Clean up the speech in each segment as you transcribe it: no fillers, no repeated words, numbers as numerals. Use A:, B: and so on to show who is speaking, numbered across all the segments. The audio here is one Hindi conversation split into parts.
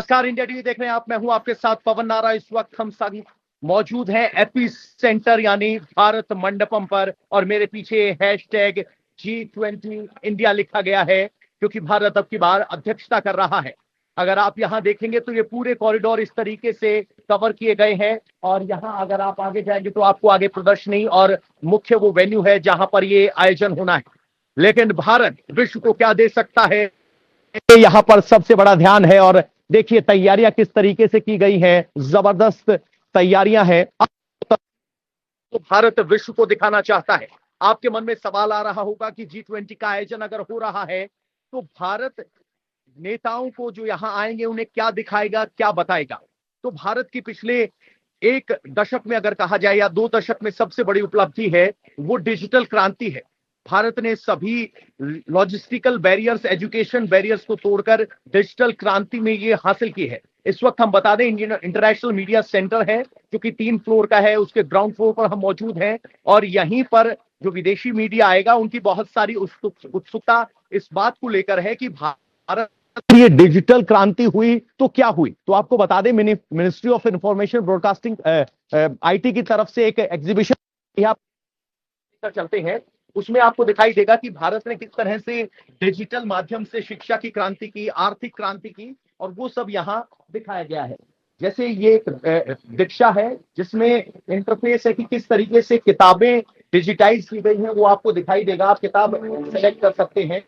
A: नमस्कार, इंडिया टीवी देख रहे हैं आप। मैं हूं आपके साथ पवन नारा। इस वक्त हम सब मौजूद हैं एपी सेंटर यानी भारत मंडपम पर, और मेरे पीछे हैशटैग G20 इंडिया लिखा गया है क्योंकि भारत अब की बार अध्यक्षता कर रहा है। अगर आप यहां देखेंगे तो ये पूरे कॉरिडोर इस तरीके से कवर किए गए हैं, और यहां अगर आप आगे जाएंगे तो आपको आगे प्रदर्शनी और मुख्य वो वेन्यू है जहां पर ये आयोजन होना है। लेकिन भारत विश्व को क्या दे सकता है, यहाँ पर सबसे बड़ा ध्यान है। और देखिए तैयारियां किस तरीके से की गई हैं, जबरदस्त तैयारियां हैं। तो भारत विश्व को दिखाना चाहता है। आपके मन में सवाल आ रहा होगा कि G20 का आयोजन अगर हो रहा है तो भारत नेताओं को जो यहां आएंगे उन्हें क्या दिखाएगा, क्या बताएगा। तो भारत की पिछले एक दशक में अगर कहा जाए या 2 दशक में सबसे बड़ी उपलब्धि है वो डिजिटल क्रांति है। भारत ने सभी लॉजिस्टिकल बैरियर्स, एजुकेशन बैरियर्स को तोड़कर डिजिटल क्रांति में ये हासिल की है। इस वक्त हम बता दें इंडियन इंटरनेशनल मीडिया सेंटर है जो कि 3 फ्लोर का है, उसके ग्राउंड फ्लोर पर हम मौजूद हैं। और यहीं पर जो विदेशी मीडिया आएगा उनकी बहुत सारी उत्सुकता इस बात को लेकर है कि भारत ये डिजिटल क्रांति हुई तो क्या हुई। तो आपको बता दें ministry of information broadcasting IT की तरफ से एक एग्जीबिशन यहाँ चलते हैं, उसमें आपको दिखाई देगा कि भारत ने किस तरह से डिजिटल माध्यम से शिक्षा की क्रांति की, आर्थिक क्रांति की, और वो सब यहाँ दिखाया गया है। जैसे ये एक दीक्षा है जिसमें इंटरफेस है कि किस तरीके से किताबें डिजिटाइज की गई हैं, वो आपको दिखाई देगा। आप किताब सेलेक्ट कर सकते हैं।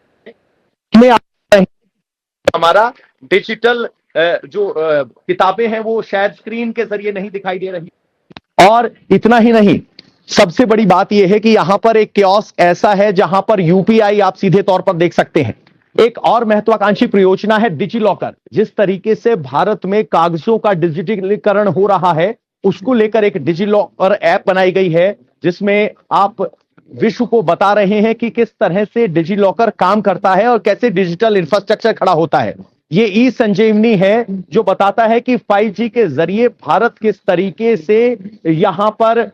A: हमारा डिजिटल जो किताबें हैं वो शायद स्क्रीन के जरिए नहीं दिखाई दे रही। और इतना ही नहीं, सबसे बड़ी बात यह है कि यहां पर एक कियोस्क ऐसा है जहां पर UPI आप सीधे तौर पर देख सकते हैं। एक और महत्वाकांक्षी परियोजना है डिजी लॉकर। जिस तरीके से भारत में कागजों का डिजिटलीकरण हो रहा है उसको लेकर एक डिजी लॉकर ऐप बनाई गई है जिसमें आप विश्व को बता रहे हैं कि किस तरह से डिजी लॉकर काम करता है और कैसे डिजिटल इंफ्रास्ट्रक्चर खड़ा होता है। ये ई संजीवनी है जो बताता है कि 5G के जरिए भारत किस तरीके से यहां पर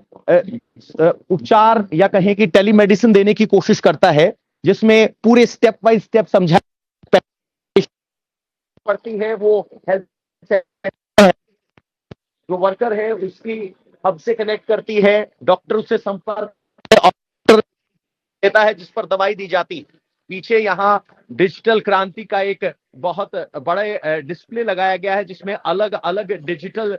A: उपचार या कहें कि टेलीमेडिसिन देने की कोशिश करता है, जिसमें पूरे स्टेप बाय स्टेप समझा पड़ती है। वो हेल्थ जो वर्कर है उसकी हब से कनेक्ट करती है, डॉक्टर उससे संपर्क देता है जिस पर दवाई दी जाती। पीछे यहाँ डिजिटल क्रांति का एक बहुत बड़े डिस्प्ले लगाया गया है जिसमें अलग अलग डिजिटल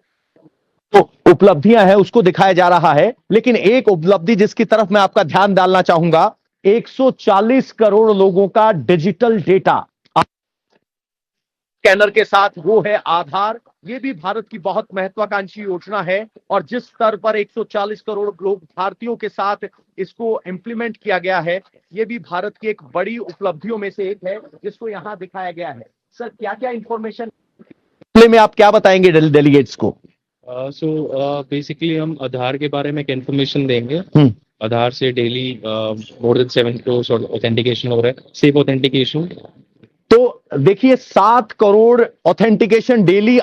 A: उपलब्धियां हैं उसको दिखाया जा रहा है। लेकिन एक उपलब्धि जिसकी तरफ मैं आपका ध्यान डालना चाहूंगा, 140 करोड़ लोगों का डिजिटल डेटा स्कैनर के साथ, वो है आधार। ये भी भारत की बहुत महत्वाकांक्षी योजना है, और जिस स्तर पर 140 करोड़ लोग भारतीयों के साथ इसको इंप्लीमेंट किया गया है, ये भी भारत की एक बड़ी उपलब्धियों में से एक है जिसको यहाँ दिखाया गया है। सर, क्या क्या इंफॉर्मेशन में आप क्या बताएंगे डेलीगेट्स को?
B: बेसिकली हम आधार के बारे में एक इन्फॉर्मेशन देंगे। आधार से daily more than 7 crore authentication हो रहा है, सेफ ऑथेंटिकेशन।
A: तो देखिए 7 करोड़ ऑथेंटिकेशन डेली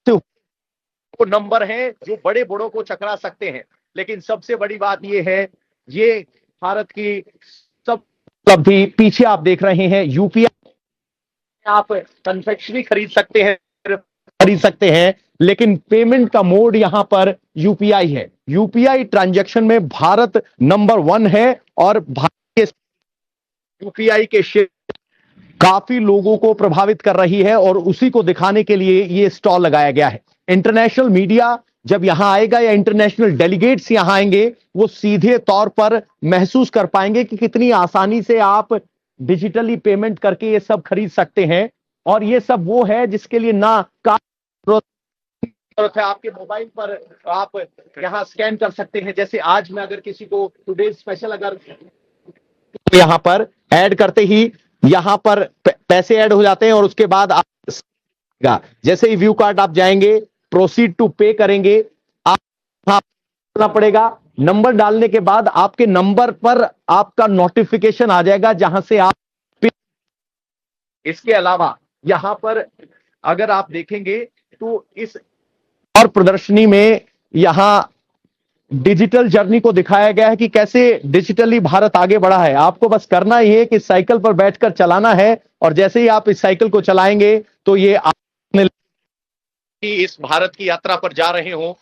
A: वो नंबर है जो बड़े बड़ों को चकरा सकते हैं। लेकिन सबसे बड़ी बात ये है, ये भारत की सब उपलब्धि। पीछे आप देख रहे हैं UPI, आप कन्फेक्शनरी खरीद सकते हैं, लेकिन पेमेंट का मोड यहां पर UPI है। UPI ट्रांजैक्शन में भारत नंबर 1 है, और भारत के UPI के शेयर काफी लोगों को प्रभावित कर रही है, और उसी को दिखाने के लिए ये स्टॉल लगाया गया है। इंटरनेशनल मीडिया जब यहां आएगा या इंटरनेशनल डेलीगेट्स यहां आएंगे, वो सीधे तौर पर महसूस कर पाएंगे कि कितनी आसानी से आप डिजिटली पेमेंट करके ये सब खरीद सकते हैं। और ये सब वो है जिसके लिए ना जरूरत है। आपके मोबाइल पर आप यहां स्कैन कर सकते हैं। जैसे आज मैं अगर किसी को टुडे स्पेशल अगर यहां पर ऐड करते ही यहां पर पैसे ऐड हो जाते हैं, और उसके बाद आप जैसे ही व्यू कार्ड आप जाएंगे, प्रोसीड टू पे करेंगे, आप करना पड़ेगा। नंबर डालने के बाद आपके नंबर पर आपका नोटिफिकेशन आ जाएगा जहां से आप। इसके अलावा यहां पर अगर आप देखेंगे तो इस और प्रदर्शनी में यहां डिजिटल जर्नी को दिखाया गया है कि कैसे डिजिटली भारत आगे बढ़ा है। आपको बस करना ही है कि साइकिल पर बैठकर चलाना है, और जैसे ही आप इस साइकिल को चलाएंगे तो ये कि इस भारत की यात्रा पर जा रहे हो,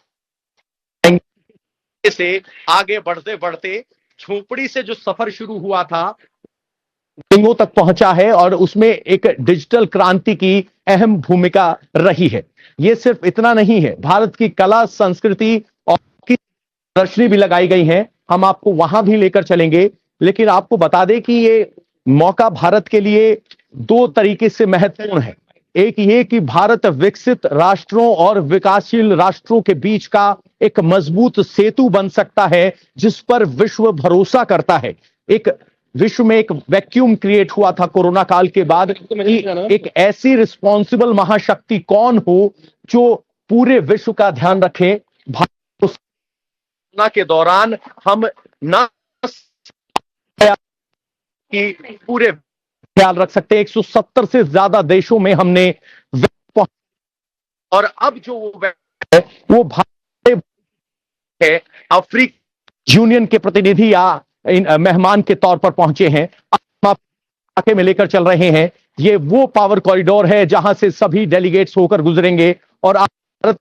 A: से आगे बढ़ते बढ़ते झोपड़ी से जो सफर शुरू हुआ था बिंगो तक पहुंचा है और उसमें एक डिजिटल क्रांति की अहम भूमिका रही है। यह सिर्फ इतना नहीं है, भारत की कला संस्कृति और की प्रदर्शनी भी लगाई गई है, हम आपको वहां भी लेकर चलेंगे। लेकिन आपको बता दें कि ये मौका भारत के लिए दो तरीके से महत्वपूर्ण है। एक ये कि भारत विकसित राष्ट्रों और विकासशील राष्ट्रों के बीच का एक मजबूत सेतु बन सकता है जिस पर विश्व भरोसा करता है। एक विश्व में एक वैक्यूम क्रिएट हुआ था कोरोना काल के बाद कि एक ऐसी रिस्पॉन्सिबल महाशक्ति कौन हो जो पूरे विश्व का ध्यान रखे। कोरोना के दौरान हम न कि पूरे ख्याल रख सकते हैं, 170 से ज्यादा देशों में हमने और अब जो वो भारत है अफ्रीका यूनियन के प्रतिनिधि या मेहमान के तौर पर पहुंचे हैं, आके में लेकर चल रहे हैं। ये वो पावर कॉरिडोर है जहां से सभी डेलीगेट्स होकर गुजरेंगे और भारत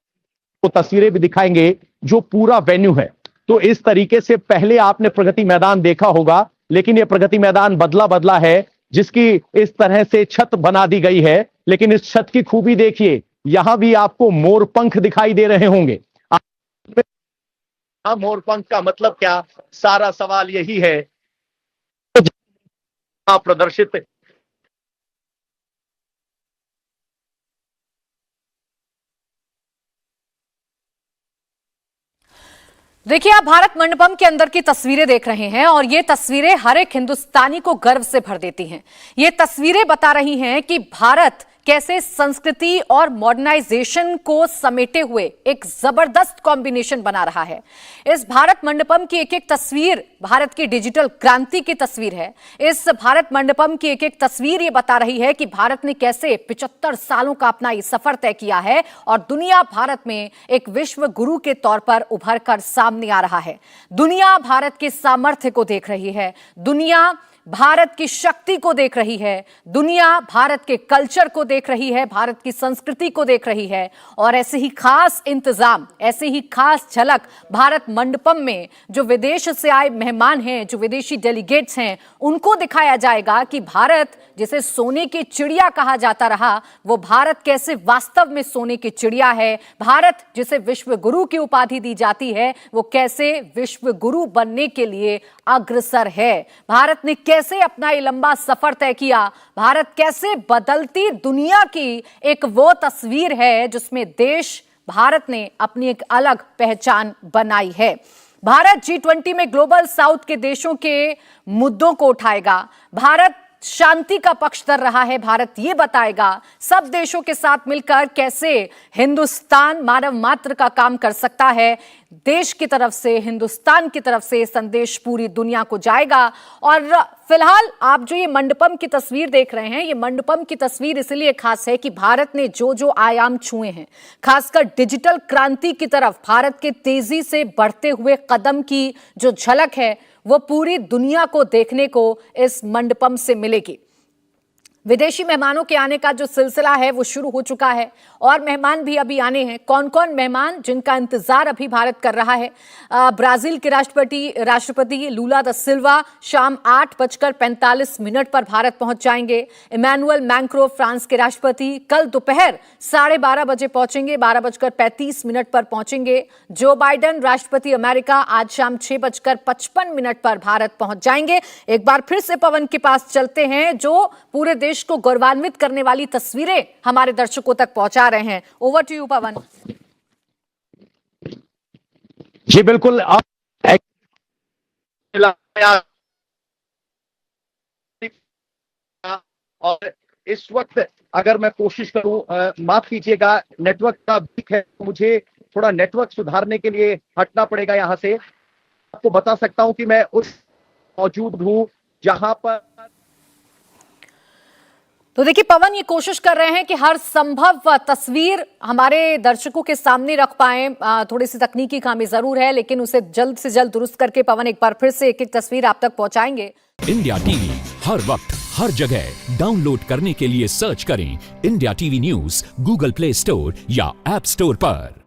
A: को तस्वीरें भी दिखाएंगे जो पूरा वेन्यू है। तो इस तरीके से पहले आपने प्रगति मैदान देखा होगा, लेकिन यह प्रगति मैदान बदला है जिसकी इस तरह से छत बना दी गई है। लेकिन इस छत की खूबी देखिए, यहां भी आपको मोर पंख दिखाई दे रहे होंगे। मोर पंख का मतलब क्या? सारा सवाल यही है प्रदर्शित
C: देखिए, आप भारत मंडपम के अंदर की तस्वीरें देख रहे हैं और ये तस्वीरें हर एक हिंदुस्तानी को गर्व से भर देती हैं। ये तस्वीरें बता रही हैं कि भारत कैसे संस्कृति और मॉडर्नाइजेशन को समेटे हुए एक जबरदस्त कॉम्बिनेशन बना रहा है। इस भारत मंडपम की एक एक तस्वीर भारत की डिजिटल क्रांति की तस्वीर है। इस भारत मंडपम की एक एक तस्वीर ये बता रही है कि भारत ने कैसे 75 सालों का अपना ये सफर तय किया है और दुनिया भारत में एक विश्व गुरु के तौर पर उभर कर सामने आ रहा है। दुनिया भारत के सामर्थ्य को देख रही है, दुनिया भारत की शक्ति को देख रही है, दुनिया भारत के कल्चर को देख रही है, भारत की संस्कृति को देख रही है। और ऐसे ही खास इंतजाम, ऐसे ही खास झलक भारत मंडपम में जो विदेश से आए मेहमान हैं, जो विदेशी डेलीगेट्स हैं, उनको दिखाया जाएगा कि भारत जिसे सोने की चिड़िया कहा जाता रहा, वो भारत कैसे वास्तव में सोने की चिड़िया है। भारत जिसे विश्व गुरु की उपाधि दी जाती है, वो कैसे विश्व गुरु बनने के लिए अग्रसर है। भारत ने कैसे अपना ये लंबा सफर तय किया, भारत कैसे बदलती दुनिया की एक वो तस्वीर है जिसमें देश भारत ने अपनी एक अलग पहचान बनाई है। भारत G20 में ग्लोबल साउथ के देशों के मुद्दों को उठाएगा। भारत शांति का पक्षधर रहा है। भारत ये बताएगा सब देशों के साथ मिलकर कैसे हिंदुस्तान मानव मात्र का काम कर सकता है। देश की तरफ से, हिंदुस्तान की तरफ से संदेश पूरी दुनिया को जाएगा। और फिलहाल आप जो ये मंडपम की तस्वीर देख रहे हैं, ये मंडपम की तस्वीर इसलिए खास है कि भारत ने जो जो आयाम छुए हैं, खासकर डिजिटल क्रांति की तरफ भारत के तेजी से बढ़ते हुए कदम की जो झलक है, वो पूरी दुनिया को देखने को इस मंडपम से मिलेगी। विदेशी मेहमानों के आने का जो सिलसिला है वो शुरू हो चुका है और मेहमान भी अभी आने हैं। कौन कौन मेहमान जिनका इंतजार अभी भारत कर रहा है? ब्राजील के राष्ट्रपति लूला दा सिल्वा शाम 8:45 पर भारत पहुंच जाएंगे। इमैनुअल मैक्रों फ्रांस के राष्ट्रपति कल दोपहर 12:30 बजे पहुंचेंगे, 12:35 पर पहुंचेंगे। जो बाइडेन राष्ट्रपति अमेरिका आज शाम 6:55 पर भारत पहुंच जाएंगे। एक बार फिर से पवन के पास चलते हैं जो पूरे देश को गौरवान्वित करने वाली तस्वीरें हमारे दर्शकों तक पहुंचा रहे हैं। ओवर टू यू पवन।
A: जी बिल्कुल, और इस वक्त अगर मैं कोशिश करूं, माफ कीजिएगा नेटवर्क का वीक है, मुझे थोड़ा नेटवर्क सुधारने के लिए हटना पड़ेगा यहां से। आपको बता सकता हूं कि मैं उस मौजूद हूं जहां पर
C: तो देखिए पवन ये कोशिश कर रहे हैं कि हर संभव तस्वीर हमारे दर्शकों के सामने रख पाए। थोड़ी सी तकनीकी खामी जरूर है, लेकिन उसे जल्द से जल्द दुरुस्त करके पवन एक बार फिर से एक एक तस्वीर आप तक पहुंचाएंगे।
D: इंडिया टीवी हर वक्त हर जगह डाउनलोड करने के लिए सर्च करें India TV news Google play store या ऐप स्टोर पर।